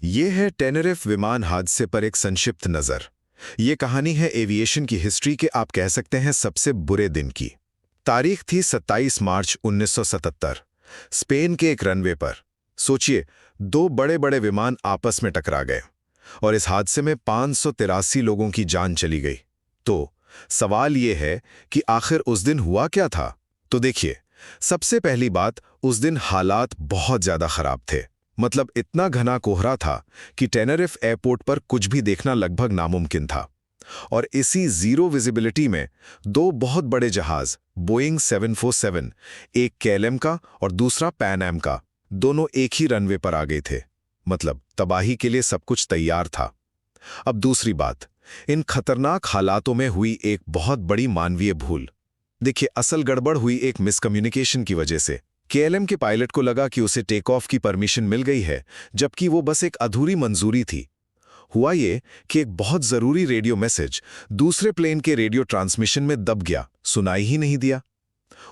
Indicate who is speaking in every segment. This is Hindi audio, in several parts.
Speaker 1: ये है टेनरिफ विमान हादसे पर एक संक्षिप्त नज़र। ये कहानी है एविएशन की हिस्ट्री के आप कह सकते हैं सबसे बुरे दिन की। तारीख थी 27 मार्च 1977। स्पेन के एक रनवे पर सोचिए, दो बड़े बड़े विमान आपस में टकरा गए और इस हादसे में 583 लोगों की जान चली गई। तो सवाल ये है कि आखिर उस दिन हुआ क्या था? तो देखिए, सबसे पहली बात, उस दिन हालात बहुत ज्यादा खराब थे। मतलब इतना घना कोहरा था कि टेनरिफ एयरपोर्ट पर कुछ भी देखना लगभग नामुमकिन था। और इसी जीरो विजिबिलिटी में दो बहुत बड़े जहाज, बोइंग 747, एक केएलएम का और दूसरा पैन एम का, दोनों एक ही रनवे पर आ गए थे। मतलब तबाही के लिए सब कुछ तैयार था। अब दूसरी बात, इन खतरनाक हालातों में हुई एक बहुत बड़ी मानवीय भूल। देखिए, असल गड़बड़ हुई एक मिसकम्युनिकेशन की वजह से। केएलएम के पायलट को लगा कि उसे टेक ऑफ की परमिशन मिल गई है, जबकि वो बस एक अधूरी मंजूरी थी। हुआ ये कि एक बहुत जरूरी रेडियो मैसेज दूसरे प्लेन के रेडियो ट्रांसमिशन में दब गया, सुनाई ही नहीं दिया।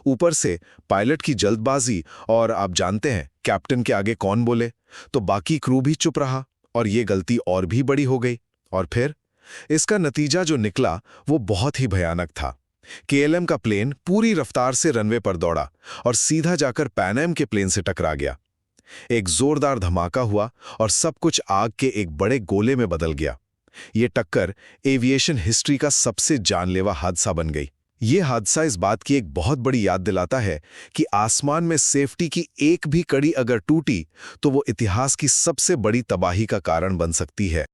Speaker 1: ऊपर से पायलट की जल्दबाजी, और आप जानते हैं कैप्टन के आगे कौन बोले, तो बाकी क्रू भी चुप रहा और ये गलती और भी बड़ी हो गई। और फिर इसका नतीजा जो निकला वो बहुत ही भयानक था। केएलएम का प्लेन पूरी रफ्तार से रनवे पर दौड़ा और सीधा जाकर पैन एम के प्लेन से टकरा गया। एक जोरदार धमाका हुआ और सब कुछ आग के एक बड़े गोले में बदल गया। ये टक्कर एविएशन हिस्ट्री का सबसे जानलेवा हादसा बन गई। ये हादसा इस बात की एक बहुत बड़ी याद दिलाता है कि आसमान में सेफ्टी की एक भी कड़ी अगर टूटी तो वो इतिहास की सबसे बड़ी तबाही का कारण बन सकती है।